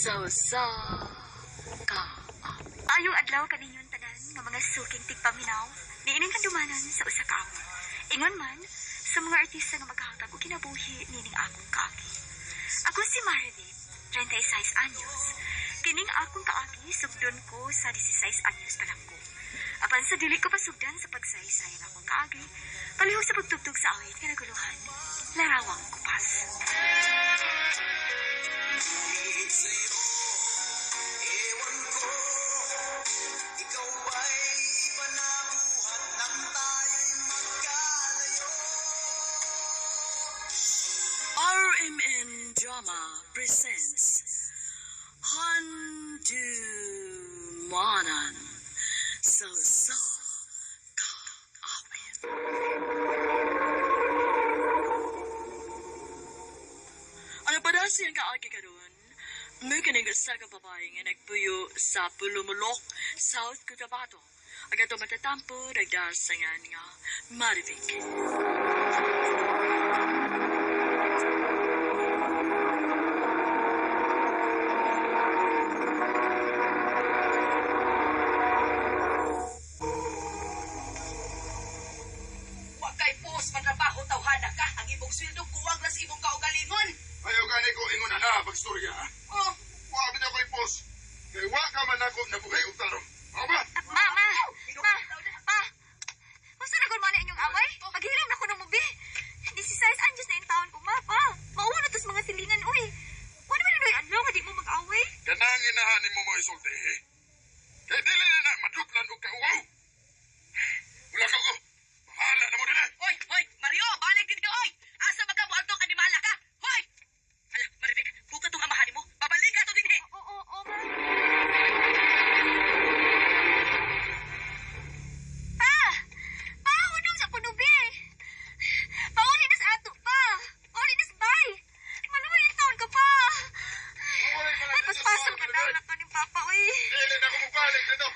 So, ka. Ayong adlaw kaninyon tanan nga mga suking tigpaminaw, niining kandumanan sa usa ka awit. Ingon man sa mga artista nga maghatag og kinabuhi nining akong kaagi. Ako si Marilyn, 36 anyos. Kining akong kaagi sugdon ko sa 16 anyos pa lang ko. Apan sa dili ko pasugdan sa pagsaysay ng akong kaagi, palihog sa pagtugtog sa awit nga naguluhan, larawang kupas. RMN Drama presents Handumanan So Ka Awit. Ano pa na siyang kaagi ka doon? May kaningasa ka babae nga nagpuyo sa Pulumulok, South Cotabato. Aga ito matatampo, nagdasangan nga Marivic. Matrabaho tawhana ka, ang ibong sweldo kuwag na sa ibong kaugalingon. Ayaw gani ko ingon ana pagstorya. Oh, Wa bitaw ko'y post. Kay wa ka man ako nabuhay og tarong. Mao ba? Ma! Basta nagun man inyong away? Paghiram na ko ng mubi. 16 anyos na yung taon ko, ma, pa. Mauwa na tos mga silingan, uy. Wala man na doy adlaw, nga di mo mag-away. Kanang inahanin mo mo isulti. Kay dili na madutlan og kauwaw. Wala ka ko. Bahala na mo din. Hoy, Mario, balik din ka, oy. Asa ba ka mo antong animala ka? Hoy! Hala, Maribik, huwag ka itong amahanin mo. Babalik ka ito din, eh. Oo, ma. Pa, unong sa punubi. Pauli na sa ato, pa. Pauli na sa bay. Maluhay yung taon ka, pa. Ay, paspasok ka daw na to ni Papa, uy. Dili na ko mabalik dito.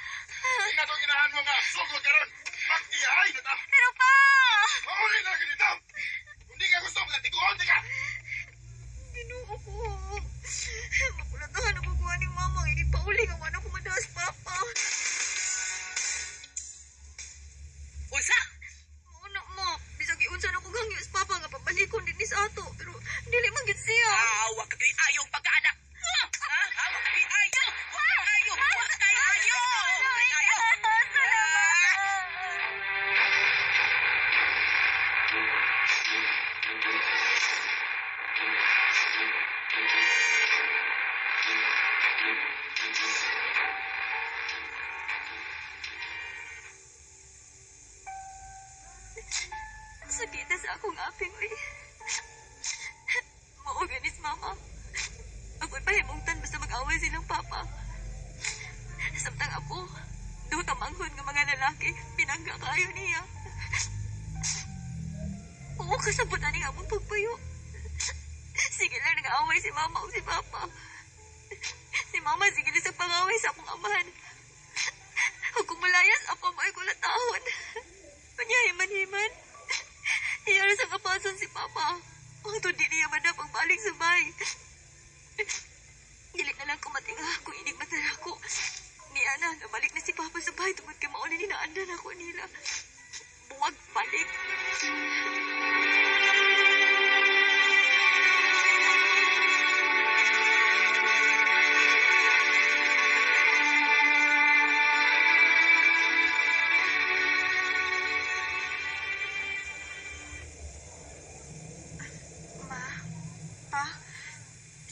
Ina tong inahan mo nga. Sugod ka ron. Magtiyahay na ta. Pero, pa. Mauli na ganito. Kung di ka gusto, magtiguan di ka. Ginoo ko. Makulatahan ako kuha ni Mama. Hindi pa uli nga wala ko madaas, Papa. Unsa? Mauna mo. Bisag iunsa na ko gangyo sa Papa nga pabalikon din ni sa ato. Pero dili man gid siya. Wag ka kayo ayong pagkaanak. Wag ka kayo ayaw. Wag kayo ayaw. Sakita sa akong aping, uy. Mauganis, Mama. Ako'y pahimungtan basta mag-away silang Papa. Samtang ako, do tamanghon nga mga lalaki, pinangga kayo niya. Oo, kasabot na niya among pagpayo. Sige lang nag-away si Mama o si Papa. Si Mama sige lang sa pangaway sa akong amahan. Huwag kong malayas, apa mo ay kulatahon. Panyahiman-himan. Iyara sa kapason si Papa. Ang to di niya manap ang balik sa bay. Dili na lang kumatinga kung inig matara ko. Ni Ana, nabalik na si Papa sa bay tungkol kay mauli ninaandan ako nila. Buwag balik.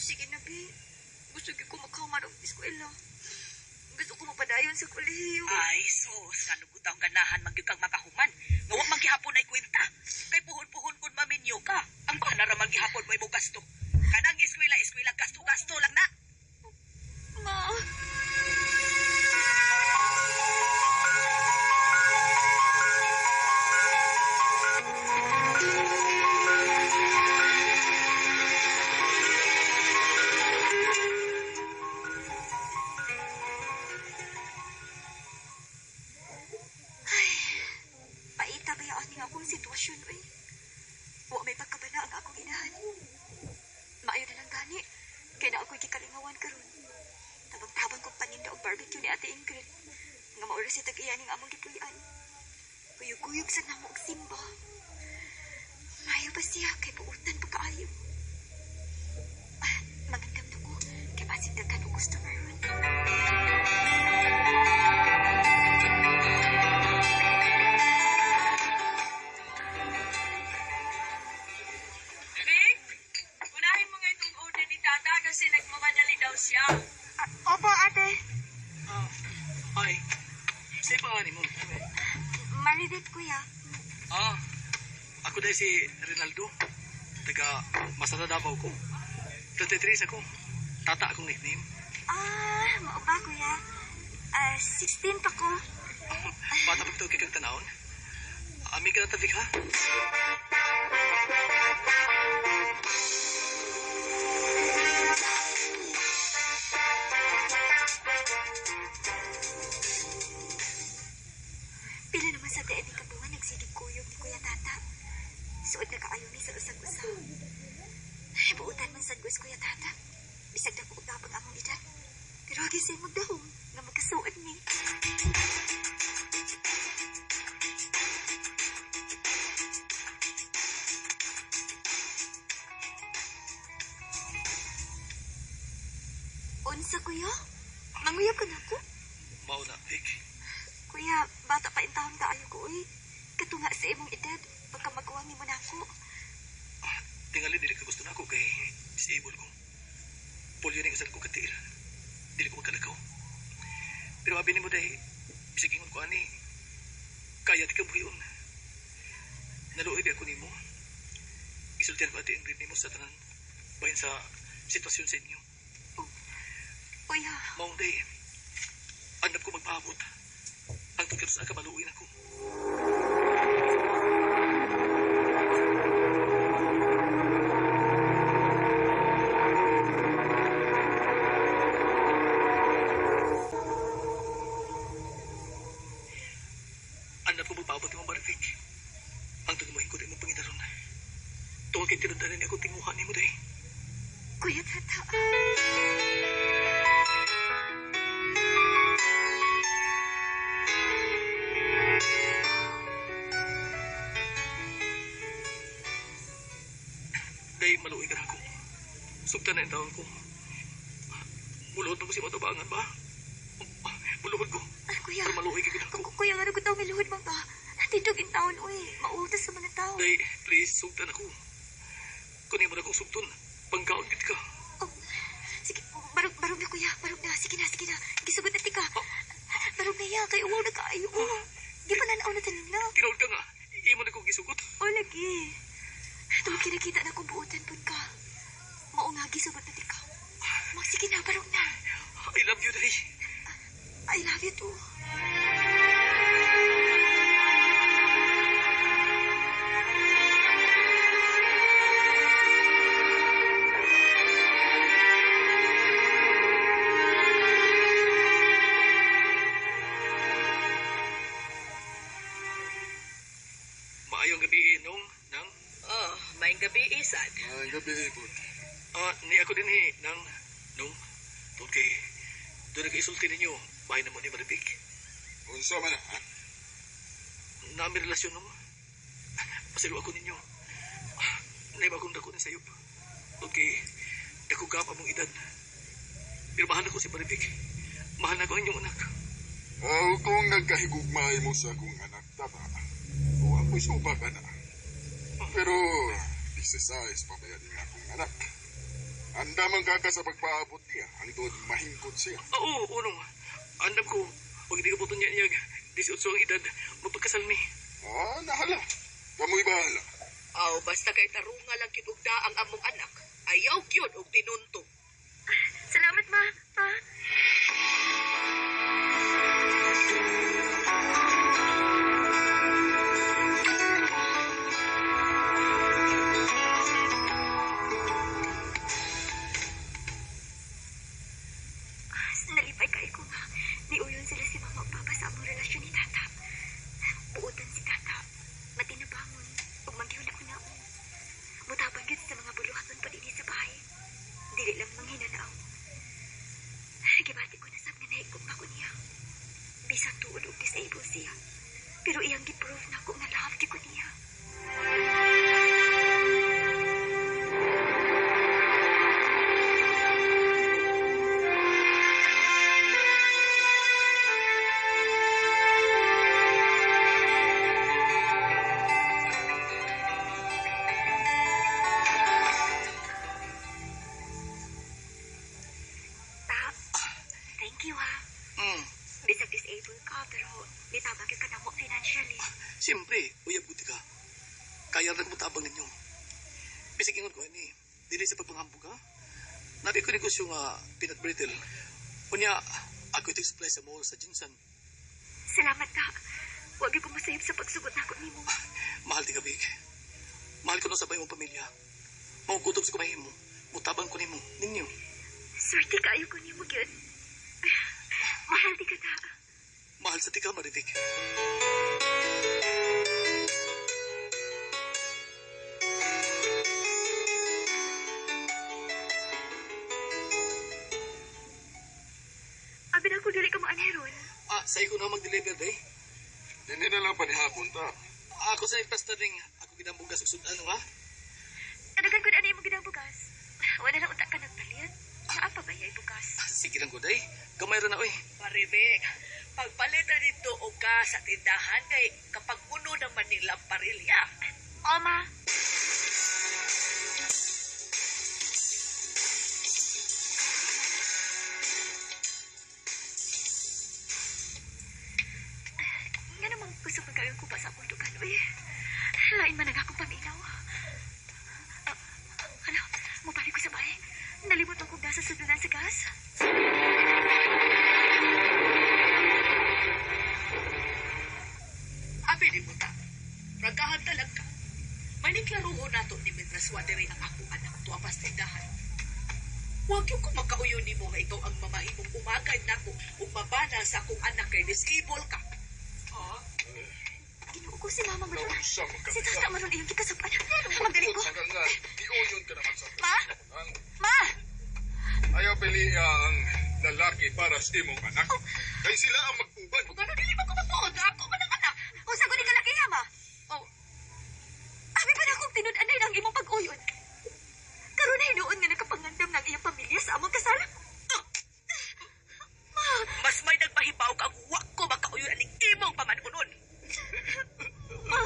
Sige na, Bi. Gusto ko makaman ang eskwela. Gusto ko mapadayon sa kolehiyo. Ay, sus, kanugutang ganahan magyud kang makahuman. Nga wa maghihapon ay kwenta. Kay puhon-puhon kun maminyo ka. Ang bana ra maghihapon may mo gasto. Kanang eskwela gasto-gasto lang na. Ma. Akong sitwasyon, uy. Wa may pagkabala ang akong inahan. Maayo na lang gani. Kaya na ako'y kikalingawan karon. hangin daw barbecue ni Ate Ingrid. Nga maura si tag-iya ning among gipuy-an. Kuyog-kuyog sa namo og simba. Mayo ba siya kay buutan pagkaayo? Magandam na ko kay basig daghan og customer ron. Big, unahin mo nga itong order ni Tata kasi nagmamadali daw siya. Opo, ate. Ay, say pangalan mo. Maridit, kuya. Ako dahil si Rinaldo. Taga Masara Davao ko. 23 ako. Tata akong nickname. Mao ba, kuya? 16 pa ko. Bata pa ito kikagtanaon. Ami ka na tabik ha? Pila naman sa tae ni kabuhan nagsigig kuyog ni Kuya Tata. Suod na kaayo ni sa usag-usa. Buutan man sa gus Kuya Tata. Bisag na buot dapat among edad. Pero hagi sa'y magdahong nga magkasuod ni. Unsa, kuya? Manguyab ka na ko? Mauna, Vic. Kuya, bata pa in taon kaayo ko, uy. Katunga sa imong edad, pagka magkuwangi mo na ako. Tingali dili ka gusto na ako kay disable ko. Polio rin kasal ko katil. Dili ko magkalakaw. Pero abi ni mo dahil bisag ingon ko ani. Kaya di ka buhiyon. Naluoy di ako ni mo. Isultihan ko ati ang rin mo sa tanan. Bayan sa sitwasyon sa inyo. Kuya, Maong day, andap ko magpahabot. Ang tungkol sa kamaluin ako. Andap ko magpahabot ng mga barifik. Ang tungkol mo hingkod ang pangidaron. Tungkol kay tinundanan niya akong tinguhan ni mo day. Kuya Tata. Day, maluoy ka na ako. Sugtan na yung taon ko. Muluhod mo si matabangan ba? Muluhod ko. Kuya, Pero maluoy ka na ako. kuya nga nagutaw may luhod bang ka? Tindog in taon, uy. Mautas sa mga tao. Day, please, sugtan ako. Kunin mo na kong sugton. Pangkaon gid ka. Oh, sige, barog na kuya. Barog na. Sige na. Gisugod na tika. Barog na ya. Kay uwaw na kaayo. Di pa nanaaw na tanin na. Tinood ka nga. Imo na kong gisugot. O, lagi. Tuwag kinakita na kong buutan po ka. Maungagi sa ba't natin ka. Sige na, barog na. I love you, Day. I love you too. Maayong gabi, Nong, Nang. May gabi isad. Ay, gabi, Ipon. Ni ako din Nang, Nong. Tungkol kay, doon nag-isulti ninyo, bahay naman ni Maribik. Unsa man, ha? Nami relasyon, Nong. Pasalo ako ninyo. Naima akong dako na sayop. Okay, dako ka pa mong edad. Pero mahal ako si Maribik. Mahal na ko ang inyong anak. Kung nagkahigugmay mo sa akong anak, tata, o ako'y suba ka na. Pero, 16 pa ba yan ng akong anak? Anda man kaka sa pagpaabot niya, hangtod mahingkot siya. Oo, unong. Andam ko, huwag hindi ka puto niya 18 ang edad, magpagkasal mi. Nahala. Kamoy bahala. Basta kay tarunga lang kitugda ang among anak. Ayaw gyud og tinunto. Salamat, ma. Pa. Nalipay kay ko nga. Niuyon sila si mama o papa sa among relasyon ni tata. Buutan si tata. Matinabangon. Ug manggihon ako na. Mutabang yun sa mga buluhaton pa din sa bahay. Dili lang manghinanaw. Gibati ko na sab nga naik siya. Pero iyang giprove na ko nga love di ko niya. Thank you, ha. Bisag disabled ka, pero nitabang ka na mo financially. Siyempre, uyab buti ka. Kaya rin mo tabang ninyo. Bisig ingon ko, ani, dili sa pagpanghambog ka. Nabi ko negosyo nga peanut brittle. Unya, ako ito supply sa mall sa Jinsan. Salamat ka. Huwag ko masayip sa pagsugot na ko ni mo. Mahal ti ka, Big. Mahal ko na sabay mong pamilya. Mahukutob sa kumahin mo. Mutabang ko ni mo, ninyo. Swerte kayo ko ni mo, yun. Mahal di ka ta. Mahal sa tika, Marivic. Abin ako dili ka mo aneron. Sa iko na mag-deliver, day. Hindi na lang panihapon ta. Ako sa nagpasta ring ako ginambugas og sudan, ha? Kadagan ko na ano yung ginabugas. Wala na unta ka nagpalit. Naapa ba yay bugas? Sige lang, Goday. Gamay rin na, oy. Maribek, pagpalit na dito o ka sa tindahan kay kapag puno naman nilang parilya. Oma. Nga namang gusto magkaroon ko pa sa akong dugan, uy. Lain man ang akong paminaw. Ano, mabalik ko sa bahay. Nalimot ang kong nasa sudunan sa gas. Abi mo ta, ragahan talaga. Maniklaruho nato ni Mitras Watery ang akong anak to apas tindahan. Huwag yung kung magkauyon ni mo nga ikaw ang mamahimong umagad na ko ug mabana sa akong anak kay disable ka. Ginoo ko si Mama Maron. Nausa mo ka. Si Tata Maron iyong kikasapan. Magaling ko. Saka nga, iuyon ka naman sa Ma? Ma! Ayaw pili ang lalaki para sa imong anak. Kaya sila ang mag-uban. Ug ano dili ba ko matuod? Ako man ang anak. Kung sa guni ka laki, Ma? Oh, Abi ba na akong tinud-anay ng imong pag-uyon? Karoon na hinuon nga nakapangandam ng iyong pamilya sa among kasal? Ma! mas may nagpahibaw kang huwag ko magkauyon aning imong pamanunon. Ma!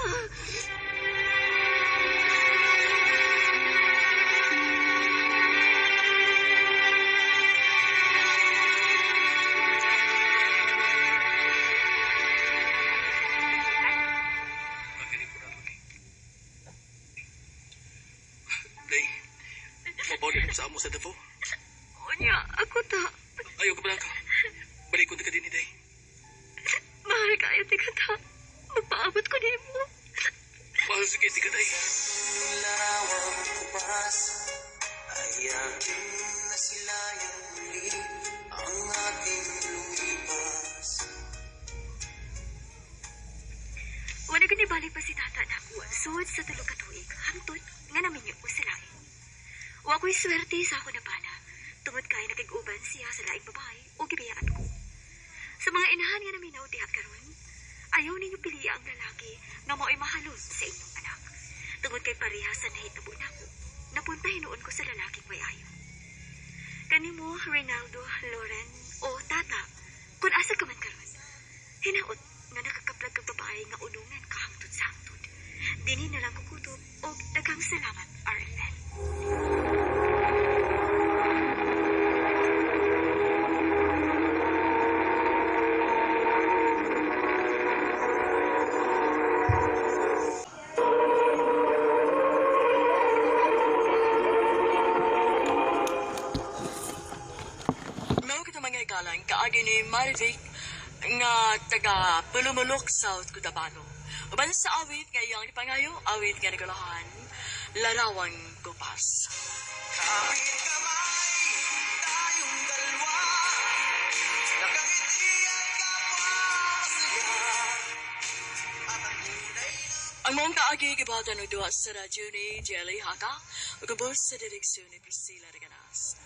Makinig ko na ito, Day, mabawalin mo sa amo sa Davao. Unya, ako ta. Ayaw ka pala ka. Balik ko na ka din, Day. Mahal kayo, tika ta. Magpaabot ko ni mo. Mahal sige, tika, Day. Lawang kupas ay akin na sila yung muli ang ating lumipas. Wala ganibalik pa si Tata na ako. Suod sa tulog katuig. Hangtod nga namin yung usalain. Wa ko'y swerte sa ako na bana. Tungod kay nakig-uban siya sa laing babae o gibiyaan ko. Sa mga inahan nga namin na dihat karon, ayaw ninyo piliya ang lalaki nga mao'y mahalon sa inyong anak. Tungod kay pareha sa nahitabo na ko, napunta hinuon ko sa lalaking may ayon. Kanimo, Reynaldo, Loren, o Tata, kung asa ka man karon, hinaot nga nakakaplag kang babae nga unungan kahangtod sa hangtod. Dini na lang kukutob o daghang salamat, RFN. Mao kita mga igalang kaagi ni Marivic nga taga Pulumulok, South Cotabato. Uban sa awit nga iyang ipangayo, awit nga nagulahan, Larawang Kupas. Kapit kamay, tayong dalawa, nakangiti at kapwa masaya. At ang tunay na Ang mong kaagi gibatan ng duwa sa radyo ni Jelly Haka, ugabos sa direksyon ni Priscilla Reganas.